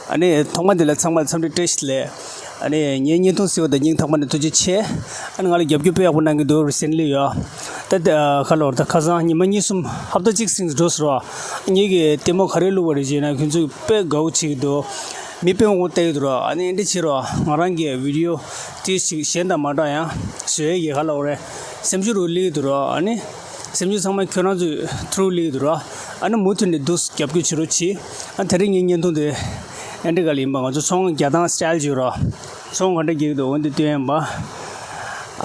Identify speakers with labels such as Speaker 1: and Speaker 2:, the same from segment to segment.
Speaker 1: 아니 통만들 정말 삼리 테스트래 아니 년년도 쓰고도 년 통만 도지 체 아니 갈 겹겹해 하고 난 게도 recently요 that color the kazan ni mani sum habda jik sing dosro ni ge temo kharelu bari jena kinju pe gauchi do mi pe ngo te dro ani ndi chiro ngarang ge video ti shenda mada ya swe ge halore semju ro li dro ani semju samai khona ju through li dro ani mutun de dos kyap ki chiro chi an thering yen don de ende gali mbang jo song gyadang style juro song gande ge do onde tem ba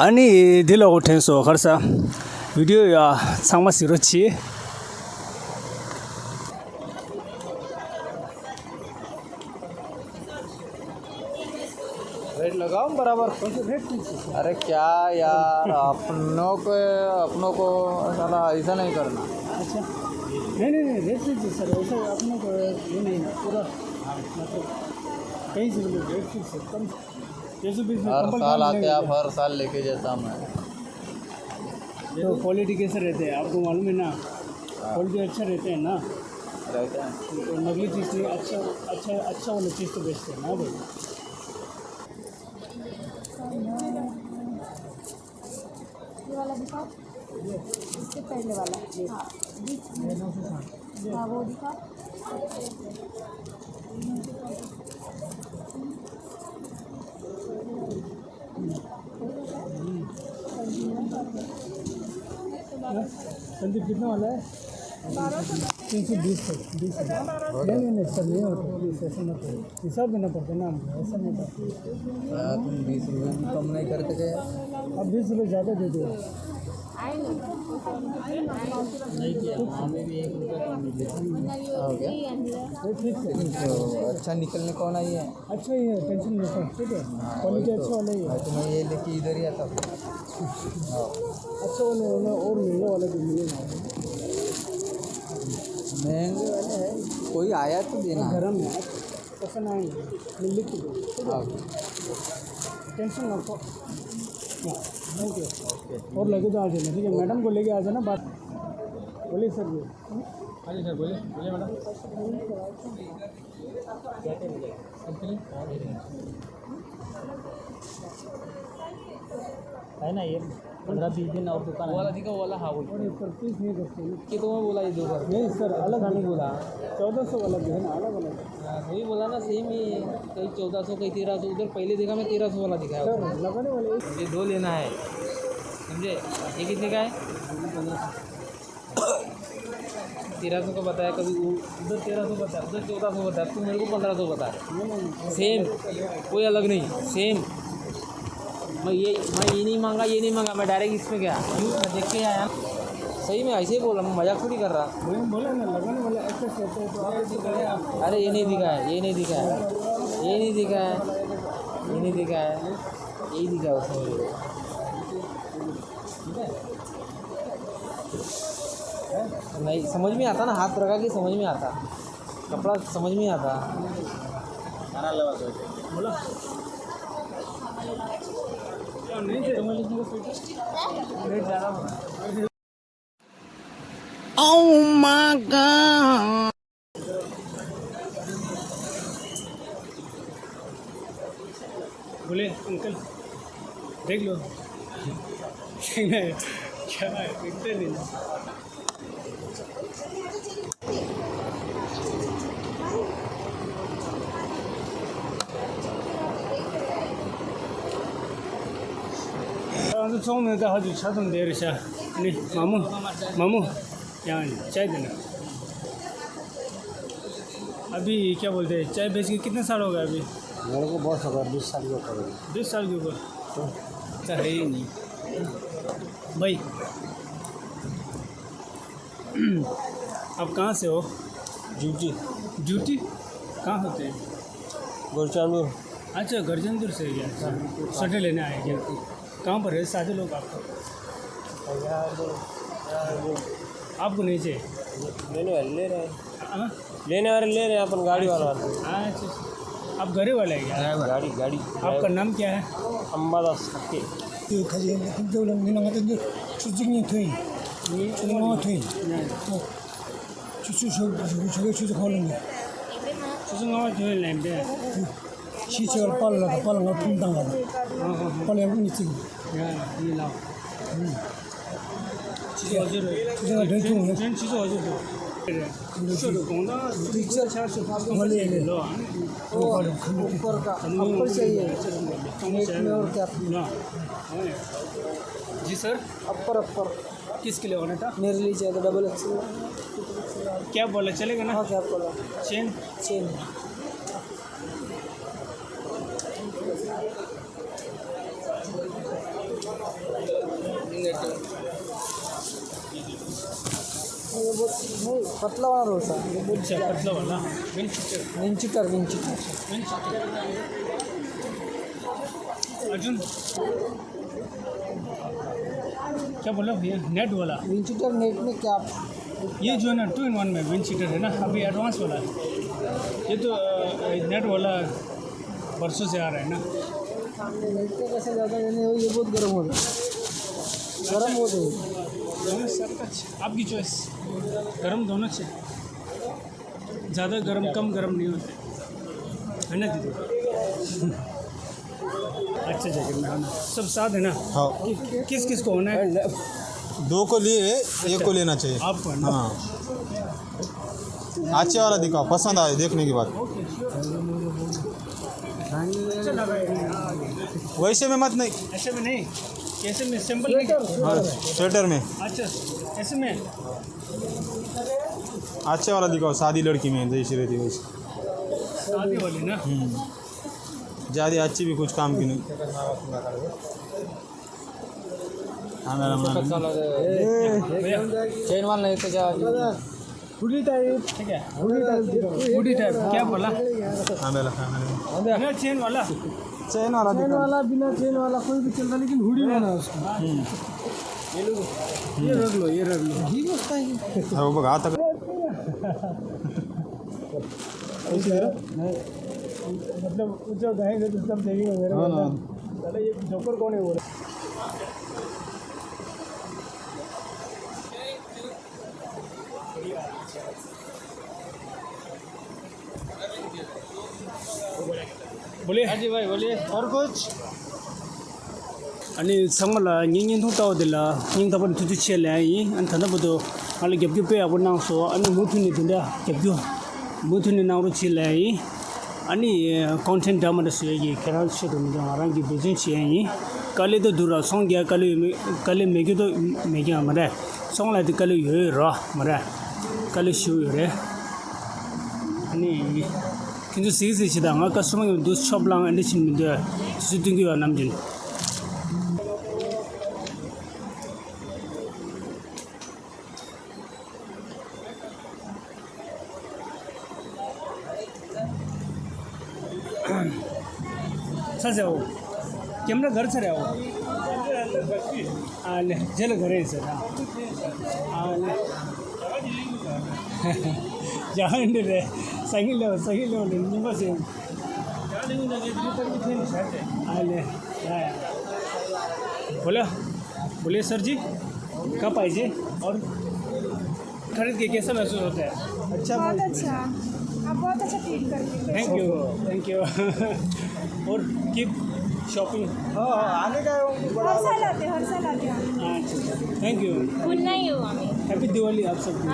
Speaker 1: ani dilo hoten so kharsa video ya 상마 시로치
Speaker 2: rate लगाओ बराबर। अरे क्या यार अपनों को साला ऐसा नहीं करना।
Speaker 1: अच्छा नहीं रेट फिक्स सर ऐसा अपनों को ये नहीं पूरा मतलब कहीं से रेट फिक्स कम
Speaker 2: हर साल आते आप हर साल लेके जाता मैं।
Speaker 1: तो क्वालिटी कैसे रहते हैं आपको मालूम है ना क्वालिटी अच्छा रहते हैं ना
Speaker 2: रहते हैं
Speaker 1: तो नकली चीज़ नहीं अच्छा वाला चीज़ तो बेचते हैं ना भाई
Speaker 3: ये वाला दिखाओ इसके पहले वाला हाँ वो दिखाओ
Speaker 1: संदीप कितना वाला है 320 नहीं सर नहीं होता प्लीज ऐसा मत करो हिसाब देना पड़ता है ना ऐसा नहीं होता
Speaker 2: तुम 20 रुपये भी कम नहीं करते क्या?
Speaker 1: अब 20 रुपये ज़्यादा दे दो
Speaker 2: नहीं किया हमें भी 1 रुपया कम मिले हो गया
Speaker 1: ठीक है
Speaker 2: तो अच्छा निकलने कौन आई है?
Speaker 1: अच्छा ही है टेंशन नहीं है ठीक है क्वालिटी अच्छा वाला ही है
Speaker 2: तो मैं ये लेके इधर ही आता
Speaker 1: अच्छा वाले और महंगा वाला भी मिलेगा
Speaker 2: महंगे वाले है कोई आया तो देना
Speaker 1: गरम है पसंद आएंगे मैं लिख के दो टेंशन ना को थैंक यू और लेके तो आ जाना ठीक है मैडम को लेके आ जाना बात बोलिए सर जी हाँ जी सर बोलिए मैडम है ना ये 15-20 दिन और दुकान वाला दिखा वाला हाँ बोल सर प्लीज नहीं करते कि तो मैं बोला ये दो बार नहीं सर अलग नहीं बोला 1400 वाला भी है ना अलग अलग
Speaker 2: वही बोला ना सेम ही कहीं 1400 कहीं 1300 उधर पहले देखा मैं 1300 वाला दिखाया
Speaker 1: सर लगाने वाले
Speaker 2: ये 2 लेना है समझे ये कितने का है 1300 का बताया कभी उधर 1300 बताया उधर 1400 बताया तुम मेरे को 1500 बताया सेम कोई अलग नहीं सेम मैं ये नहीं मांगा मैं डायरेक्ट इसमें गया मैं देख के आया सही में ऐसे ही बोला मैं मजाक थोड़ी कर रहा
Speaker 1: बोला ना लगाने वाले ऐसे होते हैं तो आप
Speaker 2: अरे ये नहीं दिखा है यही दिखा है यही दिखा है उसमें ठीक है नहीं समझ में आता ना हाथ रखा कि समझ में आता कपड़ा समझ में आता खाना लगा बोला नहीं ज़्यादा
Speaker 1: Oh my God! बोले अंकल देख लो क्या है देखते नहीं 처음에 아주 차동 내리셔 아니 마무 यहाँ चाय देना अभी क्या बोलते हैं चाय बेच के कितने साल हो गए अभी
Speaker 2: मेरे को बहुत होगा 20 साल का पड़ेगा
Speaker 1: 20 साल के ऊपर अच्छा है ही नहीं भाई आप कहाँ से हो ड्यूटी कहाँ होते हैं
Speaker 2: गुरचानपुर
Speaker 1: अच्छा गरजनपुर से क्या सटे लेने आए क्या कहाँ पर है सारे लोग आपको आपको नहीं चाहिए
Speaker 2: लेने वाले ले रहे हैं
Speaker 1: हाँ
Speaker 2: लेने वाले ले रहे हैं अपन गाड़ी वाला
Speaker 1: अच्छा आप घरे वाले हैं क्या
Speaker 2: गाड़ी
Speaker 1: आपका नाम क्या है
Speaker 2: अम्बादास के
Speaker 1: 수승하고 조인 랜데.
Speaker 4: 시체를 빨라가 분당하다. 빨리 하고 있지.
Speaker 1: 야, 이라. 지수 어제로.
Speaker 4: 제가 대충
Speaker 1: 전 지수 어제로. शुरू होना
Speaker 4: पिक्चर
Speaker 1: से
Speaker 4: वाले
Speaker 1: लो
Speaker 4: ऊपर का अपर चाहिए नेट में और क्या
Speaker 1: ना जी सर
Speaker 4: अपर
Speaker 1: किसके लिए होना था
Speaker 4: मेरे लिए चाहिए डबल एक्सल
Speaker 1: क्या बोला चलेगा ना
Speaker 4: हाँ क्या बोला
Speaker 1: चेन
Speaker 4: चेन ये बहुत नहीं पतला वाला रोल सा ये बहुत
Speaker 1: अच्छा पतला वाला
Speaker 4: विंचिटर
Speaker 1: अर्जुन क्या बोला भैया नेट वाला
Speaker 4: विंचिटर नेट में क्या
Speaker 1: ये जो है ना 2-in-1 में विंड शीटर है ना अभी एडवांस वाला है ये तो नेट वाला परसों से आ रहा है ना
Speaker 4: नेट का कैसे ज़्यादा लेने हो ये बहुत गर्म हो जाए गर्म हो जाए
Speaker 1: आपकी चॉइस गरम दोनों से ज़्यादा गरम कम गरम नहीं होते है ना दीदी अच्छा जगह में होना सब साथ है ना
Speaker 5: हाँ
Speaker 1: किस किस को होना है
Speaker 5: 2 को लिए एक को लेना चाहिए
Speaker 1: आपको है ना
Speaker 5: हाँ अच्छे वाला दिखाओ पसंद आए देखने के बाद
Speaker 1: चला भाई
Speaker 5: वैसे में मत नहीं
Speaker 1: ऐसे में नहीं कैसे में सिंपल में
Speaker 5: हाँ स्वेटर में
Speaker 1: अच्छा ऐसे में
Speaker 5: अच्छे वाला दिखाओ शादी लड़की में जैसी रहती वैसी
Speaker 1: शादी वाली ना
Speaker 5: ज़्यादा अच्छी भी कुछ काम की नहीं हाँ मेरा
Speaker 2: चेन वाला नहीं तो क्या
Speaker 4: हुडी टाइप
Speaker 1: ठीक है हुडी टाइप क्या बोला
Speaker 5: हाँ मेरा
Speaker 1: ना चेन वाला
Speaker 5: चैन वाला
Speaker 4: चेन वाला बिना चेन वाला कोई भी चलता लेकिन हुडी होना है उसका
Speaker 1: ये रख लो
Speaker 4: ही मस्त है
Speaker 5: वो बघा आता
Speaker 1: मतलब जो गाएंगे तो सब देखेंगे मेरे
Speaker 5: हाँ ना
Speaker 1: चलो ये जोकर कौन है वो बोलिए हाँ जी भाई बोलिए और कुछ अनि संगला ning thu taw de la ning ta ban thu chu che la yi an thana bu do hal gyap gyap pe abun nang so ani mu thu ni thu da gyap gyo mu thu ni nang ro che la yi ani content da ma da se yi kharal che do ni da rang gi bu jin che yi kale do dura song gya kale me gi do me gya ma da song la de kale yo ra ma da kale shu yo re ani kinju si chi da nga customer do shop lang and chin mi da su ding gi nam jin sir हो camera घर से रहो आले जल घरे sir आले जहाँ रे सही लो निम्बा से आले बोले सर जी कब आइए और खरीद के कैसा महसूस होता है अच्छा
Speaker 3: बहुत अच्छा आप बहुत अच्छा ट्रीट करते हैं
Speaker 1: थैंक यू और कीप शॉपिंग
Speaker 4: आने का
Speaker 3: हर साल आते हैं
Speaker 1: अच्छा थैंक यू
Speaker 3: पुन्हा येऊ आम्ही
Speaker 1: हैप्पी दिवाली आप सबको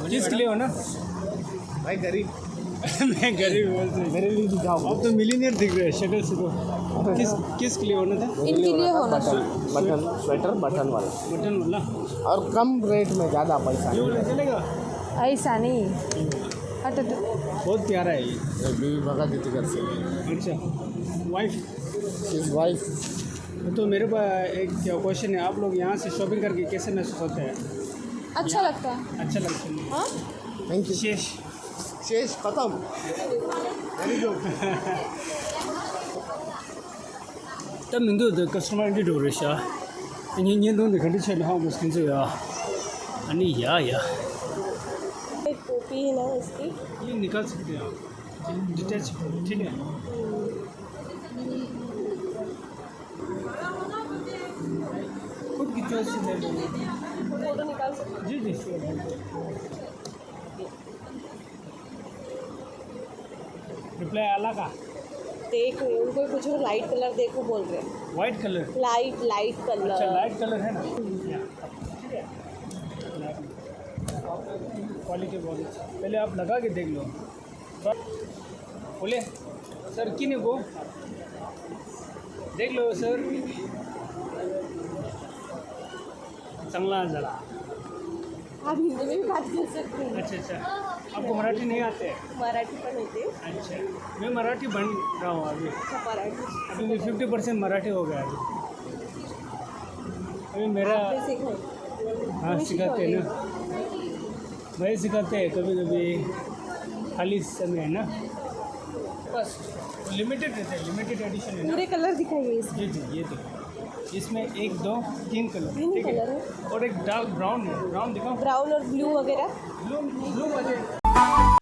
Speaker 1: किसके लिए हो ना
Speaker 4: भाई गरीब
Speaker 1: मैं गरीब
Speaker 4: मेरे लिए दिखाओ
Speaker 1: आप तो मिलीनियर दिख रहे हैं शक्ल से तो किसके लिए होना था
Speaker 3: इनके लिए होना था
Speaker 4: बटन स्वेटर बटन वाला
Speaker 1: मटन वाला
Speaker 4: और कम रेट में ज़्यादा पैसा
Speaker 1: ये वाला चलेगा
Speaker 3: ऐसा नहीं हट
Speaker 1: बहुत प्यारा है ये
Speaker 4: बीवी भगा देती घर से
Speaker 1: अच्छा वाइफ
Speaker 4: इस वाइफ
Speaker 1: तो मेरे पास एक क्वेश्चन है आप लोग यहाँ से शॉपिंग करके कैसे महसूस होते हैं
Speaker 3: अच्छा लगता है
Speaker 1: अच्छा लगता है
Speaker 3: हाँ
Speaker 4: थैंक यू
Speaker 1: शेष
Speaker 4: शेष खत्म
Speaker 1: तब नंदो द कस्टमर इंडी डोरेशा इन दो द खंडी छे हां बस किन या अनि या
Speaker 3: एक कॉपी है ना इसकी
Speaker 1: ये निकाल सकते हैं आप डिटैच ठीक है खुद की चॉइस से ले लो
Speaker 3: फोटो निकाल सकते
Speaker 1: जी जी श्योर रिप्लाई आला का
Speaker 3: देख रहे उनको पूछो लाइट कलर देखो बोल रहे हैं
Speaker 1: वाइट कलर
Speaker 3: लाइट लाइट
Speaker 1: अच्छा
Speaker 3: कलर
Speaker 1: लाइट कलर है ना ठीक है क्वालिटी बहुत अच्छी पहले आप लगा के देख लो बोले सर किने को देख लो सर चांगला झाला
Speaker 3: आप हिंदी में भी बात कर सकते हैं
Speaker 1: अच्छा अच्छा आपको मराठी नहीं आते हैं
Speaker 3: मराठी पण होते
Speaker 1: अच्छा मैं मराठी बन रहा हूँ अभी
Speaker 3: अच्छा मराठी
Speaker 1: अभी मैं 50% मराठी हो गया अभी मेरा
Speaker 3: आपने सीखा
Speaker 1: हाँ
Speaker 3: तुम्हें
Speaker 1: सिखाते हैं ना वही सिखाते हैं कभी कभी खाली समय है ना बस लिमिटेड रहते हैं लिमिटेड एडिशन है ना
Speaker 3: पूरे कलर दिखाइए इसके
Speaker 1: जी जी ये देखो इसमें 1 2 3 कलर
Speaker 3: तीन
Speaker 1: ठीक
Speaker 3: कलर
Speaker 1: है
Speaker 3: है
Speaker 1: और एक डार्क ब्राउन है ब्राउन दिखाओ
Speaker 3: ब्राउन और ब्लू वगैरह
Speaker 1: ब्लू ब्लू वाले